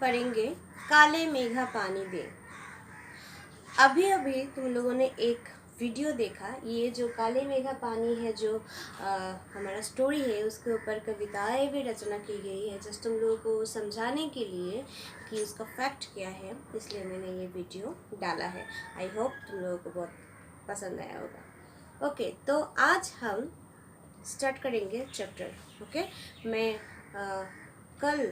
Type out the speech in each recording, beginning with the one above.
पढ़ेंगे काले मेघा पानी दे। अभी अभी तुम लोगों ने एक वीडियो देखा, ये जो काले मेघा पानी है जो हमारा स्टोरी है उसके ऊपर कविताएं भी रचना की गई है, जस्ट तुम लोगों को समझाने के लिए कि उसका फैक्ट क्या है, इसलिए मैंने ये वीडियो डाला है। आई होप तुम लोगों को बहुत पसंद आया होगा। ओके, तो आज हम स्टार्ट करेंगे चैप्टर। ओके, मैं कल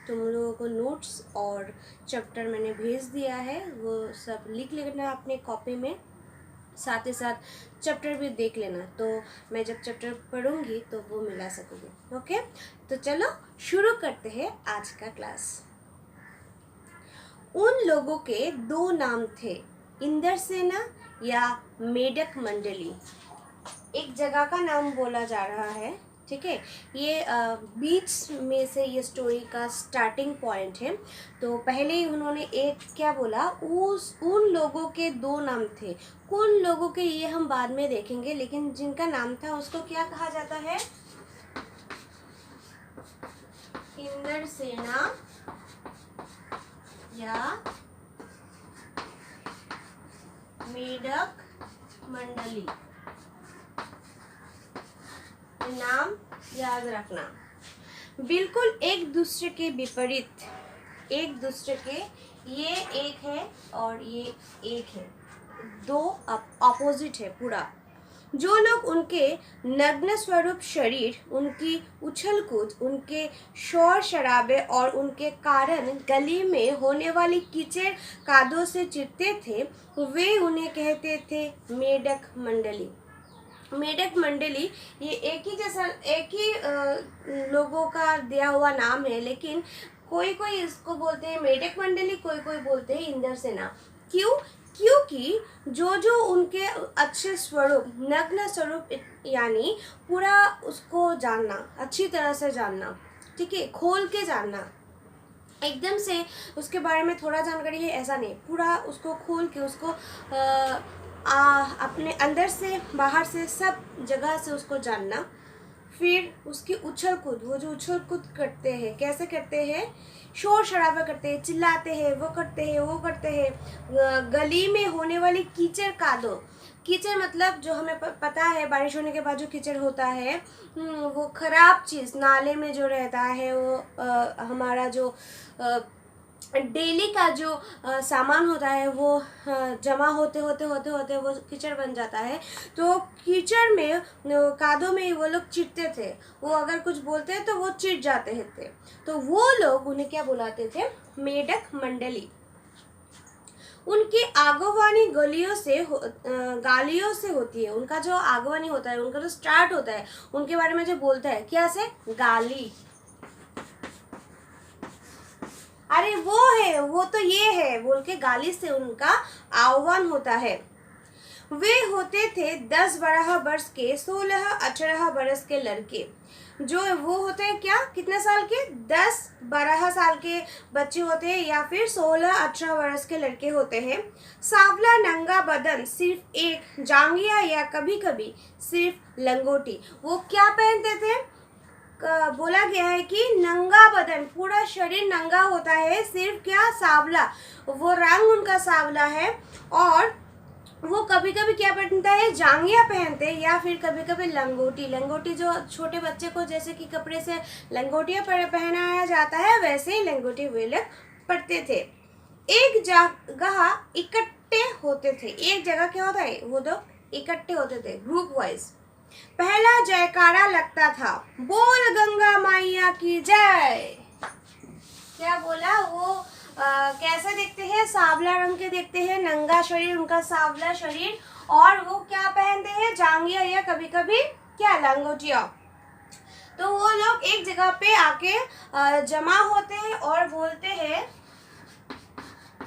तुम लोगों को नोट्स और चैप्टर मैंने भेज दिया है, वो सब लिख लेना अपने कॉपी में, साथ ही साथ चैप्टर भी देख लेना, तो मैं जब चैप्टर पढ़ूंगी तो वो मिला सकूंगी। ओके, तो चलो शुरू करते हैं आज का क्लास। उन लोगों के दो नाम थे, इंद्रसेना या मेढक मंडली। एक जगह का नाम बोला जा रहा है, ठीक है। ये बीच में से ये स्टोरी का स्टार्टिंग पॉइंट है। तो पहले ही उन्होंने एक क्या बोला, उन लोगों के दो नाम थे। कौन लोगों के ये हम बाद में देखेंगे, लेकिन जिनका नाम था उसको क्या कहा जाता है, इंद्रसेना या मेढक मंडली। नाम याद रखना, बिल्कुल एक दूसरे के विपरीत, एक दूसरे के, ये एक है और ये एक है, दो अपोजिट है पूरा। जो लोग उनके नग्न स्वरूप शरीर, उनकी उछल कूद, उनके शोर शराबे और उनके कारण गली में होने वाली कीचड़ कादों से चिढ़ते थे, वे उन्हें कहते थे मेढक मंडली। मेढक मंडली ये एक ही लोगों का दिया हुआ नाम है, लेकिन कोई कोई इसको बोलते हैं मेढक मंडली, कोई कोई बोलते हैं इंद्रसेना। क्यों? क्योंकि जो उनके अच्छे स्वरूप, नग्न स्वरूप, यानी पूरा उसको जानना, अच्छी तरह से जानना, ठीक है, खोल के जानना, एकदम से उसके बारे में थोड़ा जानकारी है ऐसा नहीं, पूरा उसको खोल के उसको अपने अंदर से बाहर से सब जगह से उसको जानना। फिर उसकी उछल कूद, वो जो उछल कूद करते हैं, कैसे करते हैं, शोर शराबा करते हैं, चिल्लाते हैं, वो करते हैं, वो करते हैं। गली में होने वाली कीचड़ कादो, कीचड़ मतलब जो हमें पता है बारिश होने के बाद जो कीचड़ होता है, वो खराब चीज़ नाले में जो रहता है, वो हमारा जो डेली का जो सामान होता है वो जमा होते होते होते होते वो कीचड़ बन जाता है। तो कीचड़ में, कादों में वो लोग चिढ़ते थे, वो अगर कुछ बोलते हैं तो वो चिढ़ जाते थे, तो वो लोग उन्हें क्या बुलाते थे, मेढक मंडली। उनकी आगवानी गालियों से होती है। उनका जो आगवानी होता है, उनका जो स्टार्ट होता है, उनके बारे में जो बोलता है, क्या से, गाली, अरे वो है, वो तो ये है बोल के गाली से उनका आह्वान होता है। वे होते थे 10-12 वर्ष के, 16-18 वर्ष के लड़के। जो वो होते हैं क्या, कितने साल के, 10-12 साल के बच्चे होते हैं, या फिर 16-18 वर्ष के लड़के होते हैं। सांवला नंगा बदन, सिर्फ एक जांघिया या कभी कभी सिर्फ लंगोटी। वो क्या पहनते थे, बोला गया है कि नंगा बदन, पूरा शरीर नंगा होता है, सिर्फ क्या, सांवला, वो रंग उनका सांवला है। और वो कभी कभी क्या पहनता है, जांघिया पहनते हैं, या फिर कभी कभी लंगोटी। लंगोटी जो छोटे बच्चे को जैसे कि कपड़े से लंगोटियाँ पहनाया जाता है, वैसे ही लंगोटी वे लोग पहनते थे। एक जगह इकट्ठे होते थे, एक जगह क्या होता है, वो लोग इकट्ठे होते थे, ग्रुप वाइज। पहला जयकारा लगता था, बोल गंगा मैया की जय। क्या बोला वो, कैसे देखते हैं, सांवला रंग के देखते हैं, नंगा शरीर उनका, सांवला शरीर, और वो क्या पहनते हैं, जांघिया या कभी कभी क्या, लंगोटिया। तो वो लोग एक जगह पे आके जमा होते हैं और बोलते हैं,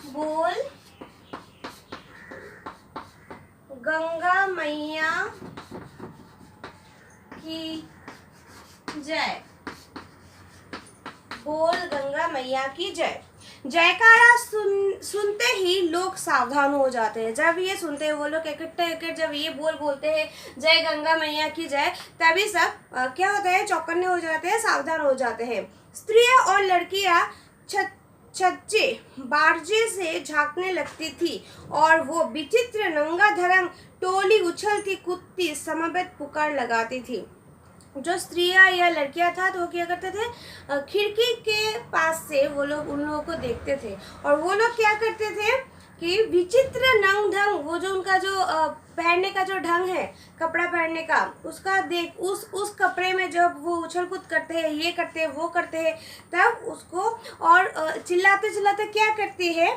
बोल गंगा मैया की जय, बोल गंगा मैया की जय। जयकारा सुनते ही लोग सावधान हो जाते हैं। जब ये सुनते हैं वो लोग इकट्ठे जब ये बोलते हैं जय गंगा मैया की जय, तभी सब क्या होता है, चौकन्ने हो जाते हैं, सावधान हो जाते हैं। स्त्रियां और लड़कियां छज्जे बारजे से झांकने लगती थी और वो विचित्र नंगा धरंग टोली उछलती कूदती समवेत पुकार लगाती थी। जो स्त्रियां या लड़कियां था तो वो क्या करते थे, खिड़की के पास से वो लोग उन लोगों को देखते थे और वो लोग क्या करते थे कि विचित्र नंग ढंग, वो जो उनका जो पहनने का जो ढंग है, कपड़ा पहनने का, उसका देख उस कपड़े में जब वो उछल कूद करते हैं, ये करते हैं, वो करते हैं, तब उसको और चिल्लाते चिल्लाते क्या करती है,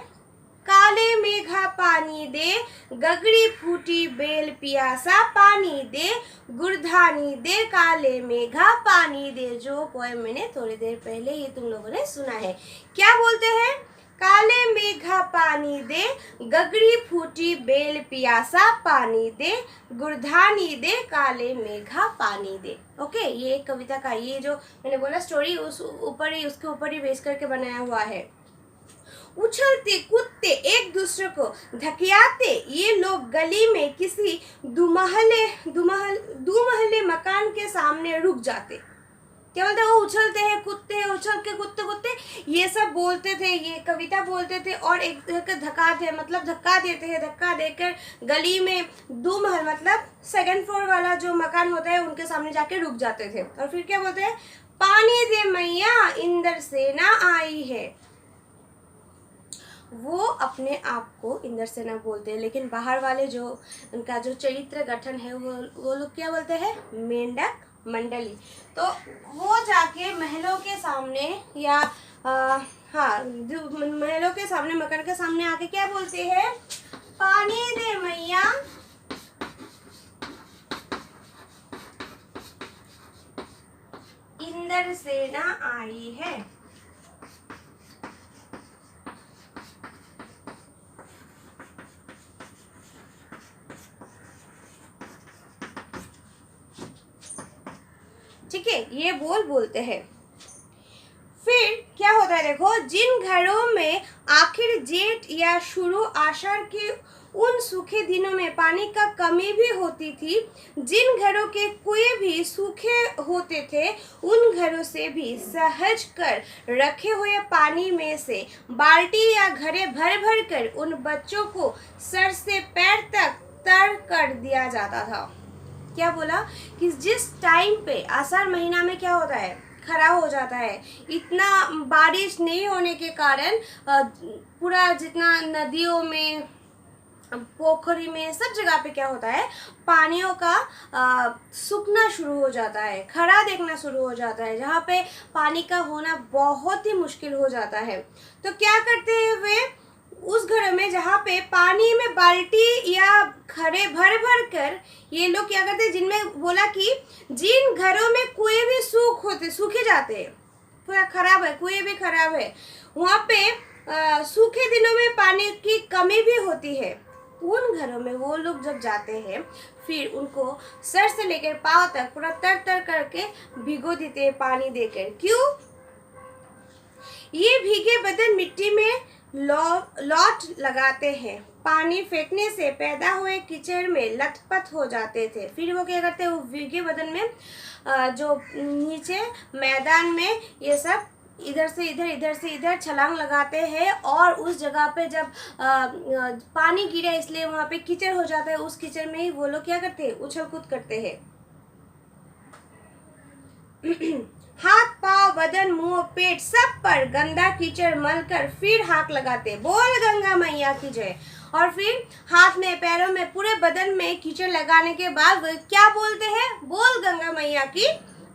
काले मेघा पानी दे, गगड़ी फूटी बेल पियासा पानी दे, गुरधानी दे, काले मेघा पानी दे। जो पोएम मैंने थोड़ी देर पहले ही तुम लोगों ने सुना है। क्या बोलते हैं, काले मेघा पानी दे, गगड़ी फूटी बेल पियासा पानी दे, गुरधानी दे, काले मेघा पानी दे। ओके, ये कविता का, ये जो मैंने बोला स्टोरी उस ऊपर ही, उसके ऊपर ही बेस करके बनाया हुआ है। उछलते कूदते एक दूसरे को धकियाते ये लोग गली में किसी दुमहले मकान के सामने रुक जाते। क्या बोलते हैं, वो उछलते हैं कूदते हैं, उछल के कूदते कूदते ये सब बोलते थे, ये कविता बोलते थे और एक धक्का मतलब धक्का देते हैं, धक्का देकर गली में दुमहल मतलब सेकंड फ्लोर वाला जो मकान होता है उनके सामने जाके रुक जाते थे। और फिर क्या बोलते हैं, पानी दे मैया इंद्र सेना आई है। वो अपने आप को इंद्र सेना बोलते हैं, लेकिन बाहर वाले जो उनका जो चरित्र गठन है वो लोग क्या बोलते हैं, मेंढक मंडली। तो वो जाके महलों के सामने या महलों के सामने, मकान के सामने आके क्या बोलते हैं, पानी दे मैया इंद्र सेना आई है। ठीक है, ये बोलते हैं। फिर क्या होता है देखो, जिन घरों में आखिर जेठ या शुरू आषाढ़ के उन सूखे दिनों में पानी का कमी भी होती थी, जिन घरों के कुएं भी सूखे होते थे, उन घरों से भी सहज कर रखे हुए पानी में से बाल्टी या घड़े भर भर कर उन बच्चों को सर से पैर तक तर कर दिया जाता था। क्या बोला कि जिस टाइम पे आषाढ़ महीना में क्या होता है, खराब हो जाता है, इतना बारिश नहीं होने के कारण पूरा जितना नदियों में, पोखरी में, सब जगह पे क्या होता है, पानियों का सूखना शुरू हो जाता है, खड़ा देखना शुरू हो जाता है, जहाँ पे पानी का होना बहुत ही मुश्किल हो जाता है। तो क्या करते हैं वे, उस घर में जहाँ पे पानी में बाल्टी या घड़े भर भर कर ये लोग क्या करते हैं, जिनमें बोला कि जिन घरों में कुएं भी सूखे जाते हैं, पूरा खराब है, कुएं भी खराब है, वहाँ पे सूखे दिनों में पानी की कमी भी होती है, उन घरों में वो लोग जब जाते हैं फिर उनको सर से लेकर पाँव तक पूरा तर तर करके भिगो देते हैं पानी देकर। क्यों? ये भीगे बदन मिट्टी में लौट लगाते हैं, पानी फेंकने से पैदा हुए कीचड़ में लथपथ हो जाते थे। फिर वो क्या करते हैं, वो भीगे बदन में जो नीचे मैदान में ये सब इधर से इधर, इधर से इधर छलांग लगाते हैं और उस जगह पे जब पानी गिरे इसलिए वहाँ पे कीचड़ हो जाता है, उस कीचड़ में ही वो लोग क्या करते हैं, उछल कूद करते हैं। हाथ पाँव बदन मुंह पेट सब पर गंदा कीचड़ मलकर फिर हाथ लगाते, बोल गंगा मैया की जय। और फिर हाथ में, पैरों में, पूरे बदन में कीचड़ लगाने के बाद वो क्या बोलते हैं, बोल गंगा मैया की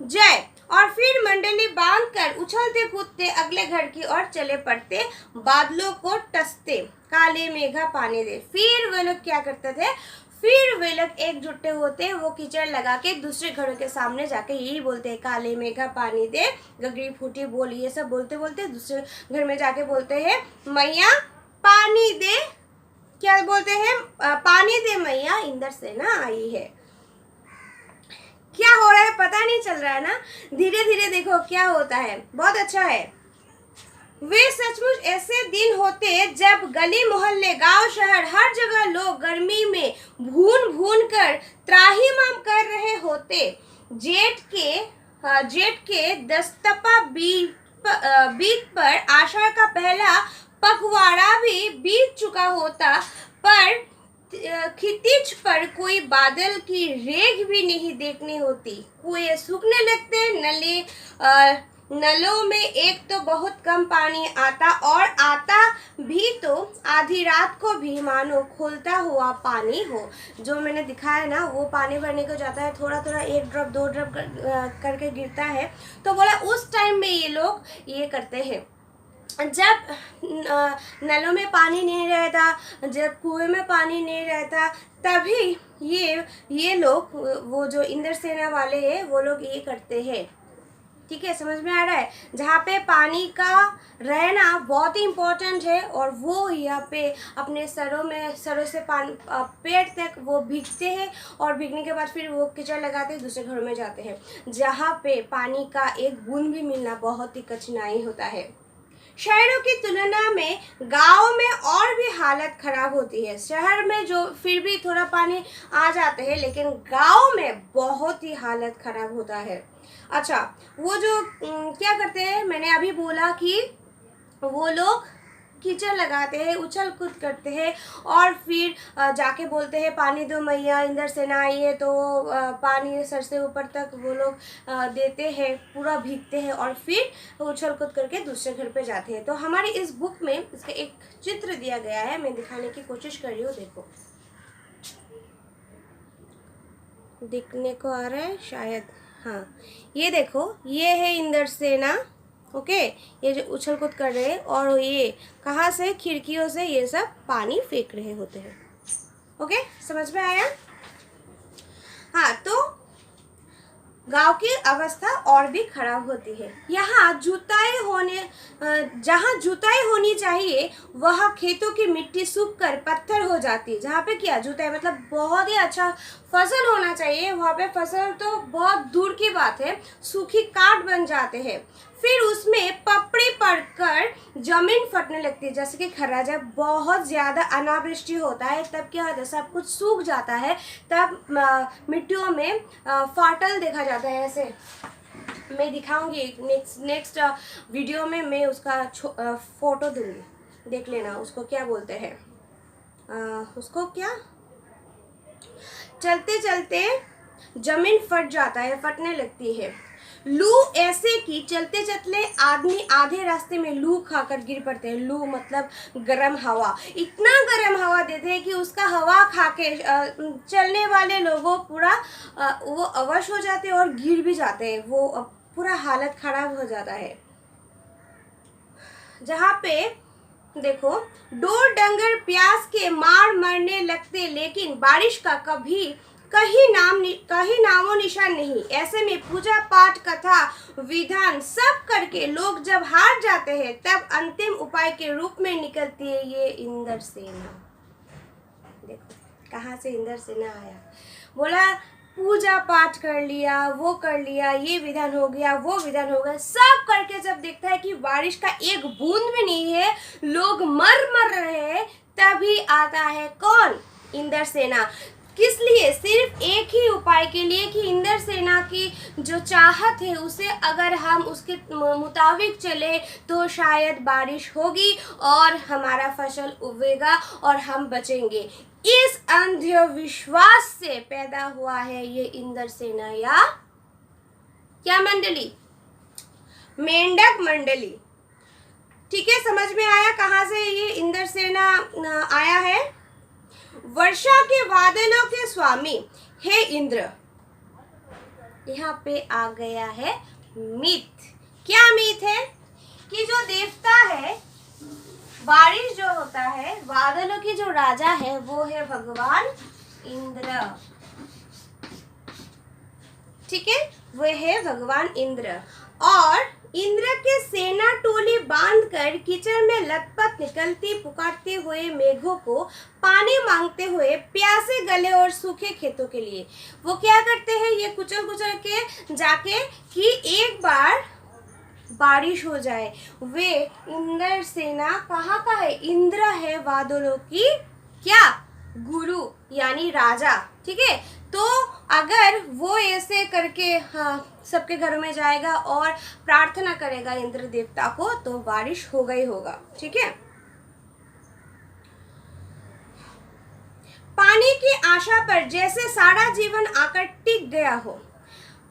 जय। और फिर मंडली बांधकर उछलते कूदते अगले घर की ओर चले पड़ते, बादलों को टसते, काले मेघा पानी दे। फिर वे लोग क्या करते थे, फिर वे लोग एकजुटे होते, वो कीचड़ लगा के दूसरे घरों के सामने जाके यही बोलते हैं, काले मेघा पानी दे, गगरी फूटी बोल, ये सब बोलते बोलते दूसरे घर में जाके बोलते हैं, मैया पानी दे। क्या बोलते हैं, पानी दे मैया इंद्र सेना आई है। क्या हो रहा है पता नहीं चल रहा है ना, धीरे धीरे देखो क्या होता है, बहुत अच्छा है। वे सचमुच ऐसे दिन होते जब गली मोहल्ले, गांव शहर, हर जगह लोग गर्मी में भून भून कर त्राहिमाम कर रहे होते। जेठ के दस्तपा बीत पर आषाढ़ का पहला पखवाड़ा भी बीत चुका होता, पर खितिज पर कोई बादल की रेख भी नहीं देखनी होती। कुएं सूखने लगते, नलों में एक तो बहुत कम पानी आता, और आता भी तो आधी रात को भी मानो खोलता हुआ पानी हो। जो मैंने दिखाया ना, वो पानी भरने को जाता है, थोड़ा थोड़ा 1 ड्रॉप 2 ड्रॉप करके गिरता है। तो बोला उस टाइम में ये लोग ये करते हैं। जब नलों में पानी नहीं रहता, जब कुएं में पानी नहीं रहता, तभी ये लोग, वो जो इंद्रसेना वाले हैं, वो लोग ये करते हैं। ठीक है, समझ में आ रहा है? जहाँ पे पानी का रहना बहुत ही इम्पोर्टेंट है, और वो यहाँ पे अपने सरों से पेड़ तक वो भीगते हैं, और भीगने के बाद फिर वो कीचड़ लगाते हैं, दूसरे घर में जाते हैं, जहाँ पे पानी का एक बूंद भी मिलना बहुत ही कठिनाई होता है। शहरों की तुलना में गांव में और भी हालत खराब होती है। शहर में जो फिर भी थोड़ा पानी आ जाते हैं, लेकिन गांव में बहुत ही हालत खराब होता है। अच्छा, वो जो क्या करते हैं, मैंने अभी बोला कि वो लोग कीचड़ लगाते हैं, उछल कूद करते हैं, और फिर जाके बोलते हैं पानी दो मैया, इंद्रसेना आई है, तो पानी सर से ऊपर तक वो लोग देते हैं, पूरा भीगते हैं, और फिर उछल कूद करके दूसरे घर पे जाते हैं। तो हमारी इस बुक में इसका एक चित्र दिया गया है, मैं दिखाने की कोशिश कर रही हूँ। देखो, दिखने को आ रहा है शायद, हाँ, ये देखो, ये है इंद्रसेना। ओके, ये जो उछल कूद कर रहे हैं, और ये कहाँ से, खिड़कियों से ये सब पानी फेंक रहे होते हैं। ओके, समझ में आया? हाँ, तो गांव की अवस्था और भी खराब होती है। यहाँ जहाँ जुताई होनी चाहिए, वह खेतों की मिट्टी सूखकर पत्थर हो जाती है। जहाँ पे क्या जुताई, मतलब बहुत ही अच्छा फसल होना चाहिए, वहाँ पे फसल तो बहुत दूर की बात है, सूखी काट बन जाते हैं। फिर उसमें पपड़ी पड़कर जमीन फटने लगती है। जैसे कि खरा, जब बहुत ज़्यादा अनावृष्टि होता है, तब क्या होता है, सब कुछ सूख जाता है, तब मिट्टियों में फाटल देखा जाता है। ऐसे मैं दिखाऊंगी नेक्स्ट वीडियो में, मैं उसका फोटो दूंगी, देख लेना। उसको क्या बोलते हैं, उसको क्या, चलते चलते जमीन फट जाता है, फटने लगती है। लू ऐसे कि चलते चलते आदमी आधे रास्ते में लू खाकर गिर पड़ते हैं। लू मतलब गर्म हवा, इतना गर्म हवा देते हैं कि उसका हवा खा के चलने वाले लोगों पूरा वो अवश हो जाते हैं और गिर भी जाते हैं, वो पूरा हालत खराब हो जाता है। जहाँ पे देखो, डोर डंगर प्यास के मार मरने लगते, लेकिन बारिश का कहीं नामो निशान नहीं। ऐसे में पूजा पाठ कथा विधान सब करके लोग जब हार जाते हैं, तब अंतिम उपाय के रूप में निकलती है ये इंद्रसेना। देखो कहाँ से इंद्रसेना आया। बोला पूजा पाठ कर लिया, वो कर लिया, ये विधान हो गया, वो विधान हो गया, सब करके जब देखता है कि बारिश का एक बूंद भी नहीं है, लोग मर रहे हैं, तभी आता है कौन, इंद्रसेना। किस लिए, सिर्फ एक ही उपाय के लिए कि इंद्रसेना की जो चाहत है, उसे अगर हम उसके मुताबिक चले तो शायद बारिश होगी और हमारा फसल उगेगा और हम बचेंगे। इस अंधविश्वास से पैदा हुआ है ये इंद्रसेना, या क्या मंडली, मेंढक मंडली। ठीक है, समझ में आया कहाँ से ये इंद्रसेना आया है। वर्षा के बादलों के स्वामी हे इंद्र, यहाँ पे आ गया है मिथ। क्या मिथ है कि जो देवता है, बारिश जो होता है, बादलों की जो राजा है, वो है भगवान इंद्र। ठीक है, वो है भगवान इंद्र। और इंद्र के सेना टोली बांधकर कीचड़ में लथपथ निकलती पुकारते हुए मेघों को पानी मांगते हुए प्यासे गले और सूखे खेतों के लिए वो क्या करते हैं, ये कुचल कुचल के जाके कि एक बार बारिश हो जाए। वे इंद्र सेना कहाँ का है, इंद्र है बादलों की क्या, गुरु यानी राजा। ठीक है, तो अगर वो ऐसे करके सबके घरों में जाएगा और प्रार्थना करेगा इंद्र देवता को, तो बारिश होगा ही होगा। ठीक है। पानी की आशा पर जैसे सारा जीवन आकर टिक गया हो,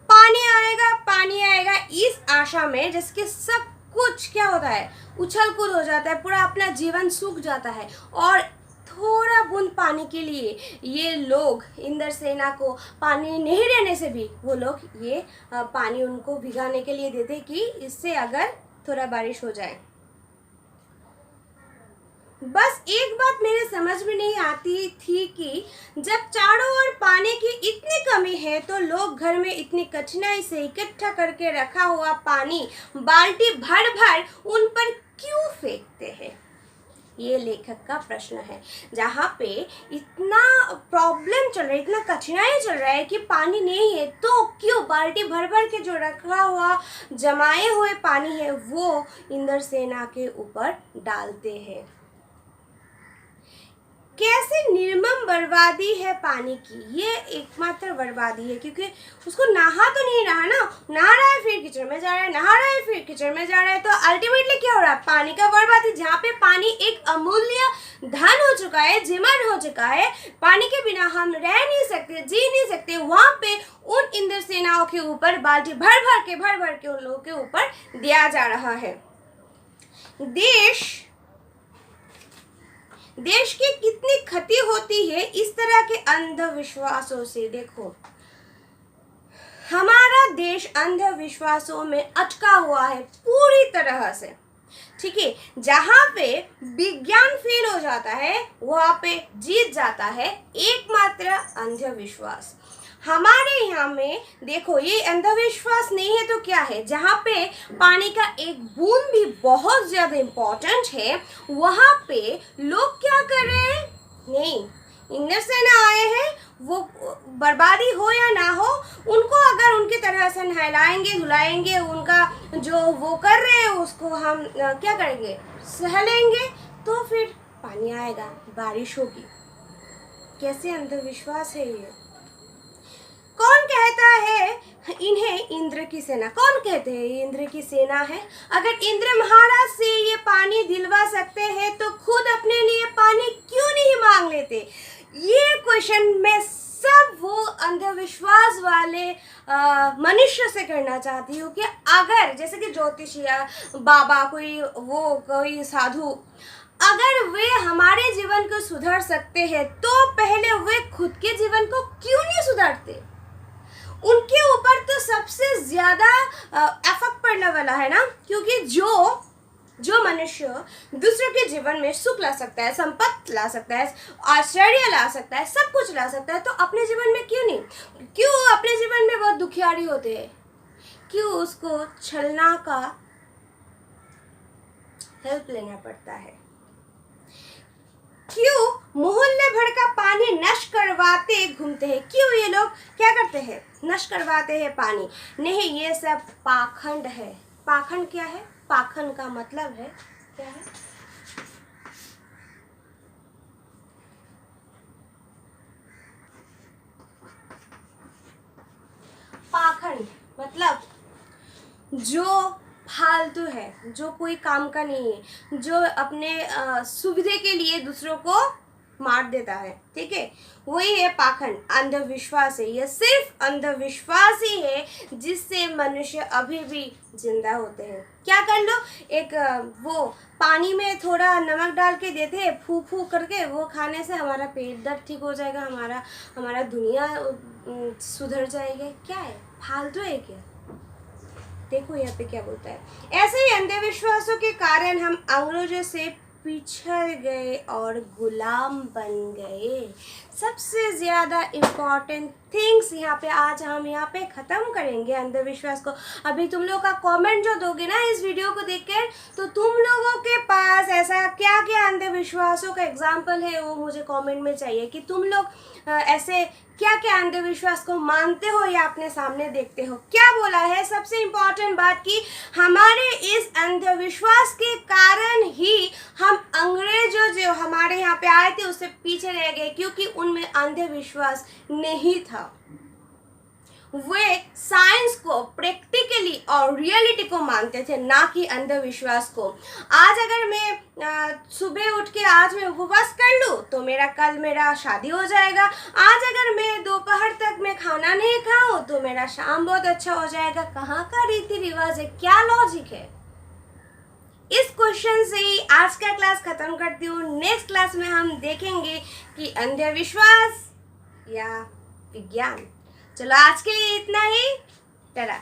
पानी आएगा इस आशा में, जिसके सब कुछ क्या होता है, उछल कूद हो जाता है, पूरा अपना जीवन सूख जाता है। और थोड़ा बूंद पानी के लिए ये लोग इंद्रसेना को पानी नहीं देने से भी वो लोग ये पानी उनको भिगाने के लिए देते कि इससे अगर थोड़ा बारिश हो जाए। बस एक बात मेरे समझ में नहीं आती थी कि जब चारों ओर पानी की इतनी कमी है तो लोग घर में इतनी कठिनाई से इकट्ठा करके रखा हुआ पानी बाल्टी भर भर उन पर क्यों फेंकते हैं। ये लेखक का प्रश्न है। जहाँ पे इतना प्रॉब्लम चल रहा है, इतना कठिनाई चल रहा है कि पानी नहीं है, तो क्यों बाल्टी भर भर के जो रखा हुआ जमाए हुए पानी है वो इंद्रसेना के ऊपर डालते हैं। कैसे निर्मम बर्बादी है पानी की। ये एकमात्र बर्बादी है, क्योंकि उसको नहा तो नहीं रहा ना, नहा रहा है फिर किचन में जा रहा है, नहा रहा है फिर किचन में जा रहा है, तो अल्टीमेटली क्या हो रहा है, पानी का बर्बादी। जहाँ पे पानी एक अमूल्य धन हो चुका है, जीवन हो चुका है, पानी के बिना हम रह नहीं सकते, जी नहीं सकते, वहाँ पे उन इंद्रसेनाओं के ऊपर बाल्टी भर भर के उन लोगों के ऊपर दिया जा रहा है। देश की कितनी क्षति होती है इस तरह के अंधविश्वासों से। देखो, हमारा देश अंधविश्वासों में अटका हुआ है पूरी तरह से। ठीक है। जहाँ पे विज्ञान फेल हो जाता है वहाँ पे जीत जाता है एकमात्र अंधविश्वास। हमारे यहाँ में देखो, ये अंधविश्वास नहीं है तो क्या है, जहाँ पे पानी का एक बूंद भी बहुत ज़्यादा इम्पोर्टेंट है, वहाँ पे लोग क्या कर रहे हैं, नहीं, इंद्रसेना आए हैं, वो बर्बादी हो या ना हो, उनको अगर उनकी तरह से नहलाएंगे धुलाएंगे, उनका जो वो कर रहे हैं उसको हम क्या करेंगे, सह लेंगे, तो फिर पानी आएगा, बारिश होगी। कैसे अंधविश्वास है ये। कौन कहता है इन्हें इंद्र की सेना, कौन कहते हैं ये इंद्र की सेना है। अगर इंद्र महाराज से ये पानी दिलवा सकते हैं तो खुद अपने लिए पानी क्यों नहीं मांग लेते। ये क्वेश्चन मैं सब वो अंधविश्वास वाले मनुष्य से करना चाहती हूँ कि अगर जैसे कि ज्योतिषिया बाबा, कोई साधु, अगर वे हमारे जीवन को सुधार सकते हैं तो पहले वे खुद के जीवन को क्यों नहीं सुधारते। उनके ऊपर तो सबसे ज़्यादा इफेक्ट पड़ने वाला है ना, क्योंकि जो मनुष्य दूसरों के जीवन में सुख ला सकता है, संपत्ति ला सकता है, आश्चर्य ला सकता है, सब कुछ ला सकता है, तो अपने जीवन में क्यों नहीं, क्यों अपने जीवन में बहुत दुखियारी होते हैं, क्यों उसको छलना का हेल्प लेना पड़ता है, क्यों मोहल्ले भर का पानी नष्ट करवाते घूमते हैं, क्यों ये लोग क्या करते हैं, नष्ट करवाते हैं पानी। नहीं, ये सब पाखंड है। पाखंड क्या है, पाखंड का मतलब है क्या है, पाखंड मतलब जो फालतू है, जो कोई काम का नहीं है, जो अपने सुविधा के लिए दूसरों को मार देता है। ठीक है, वही है पाखंड, अंधविश्वास है। ये सिर्फ अंधविश्वास ही है जिससे मनुष्य अभी भी जिंदा होते हैं। क्या कर लो, एक वो पानी में थोड़ा नमक डाल के देते हैं, फू फू करके, वो खाने से हमारा पेट दर्द ठीक हो जाएगा, हमारा दुनिया सुधर जाएगी। क्या है, फालतू है क्या। देखो यहाँ पे क्या बोलता है, ऐसे ही अंधविश्वासों के कारण हम अंग्रेजों से पिछड़ गए और गुलाम बन गए। सबसे ज़्यादा इम्पॉर्टेंट थिंग्स यहाँ पे आज हम यहाँ पे ख़त्म करेंगे अंधविश्वास को। अभी तुम लोग का कमेंट जो दोगे ना इस वीडियो को देखकर, तो तुम लोगों के पास ऐसा क्या क्या अंधविश्वासों का एग्जाम्पल है वो मुझे कमेंट में चाहिए कि तुम लोग ऐसे क्या क्या अंधविश्वास को मानते हो या अपने सामने देखते हो। क्या बोला है सबसे इम्पोर्टेंट बात कि हमारे इस अंधविश्वास के कारण ही हम अंग्रेजों जो हमारे यहाँ पे आए थे उससे पीछे रह गए, क्योंकि उनमें अंधविश्वास नहीं था। वे साइंस को प्रैक्टिकली और रियलिटी को मानते थे, ना कि अंधविश्वास को। आज अगर मैं सुबह उठ के आज मैं उपवास कर लूँ तो मेरा शादी हो जाएगा। आज अगर मैं दोपहर तक मैं खाना नहीं खाऊं तो मेरा शाम बहुत अच्छा हो जाएगा। कहाँ का रीति रिवाज है, क्या लॉजिक है। इस क्वेश्चन से ही आज का क्लास खत्म करती हूँ। नेक्स्ट क्लास में हम देखेंगे कि अंधविश्वास या विज्ञान। चलो आज के लिए इतना ही। टाटा।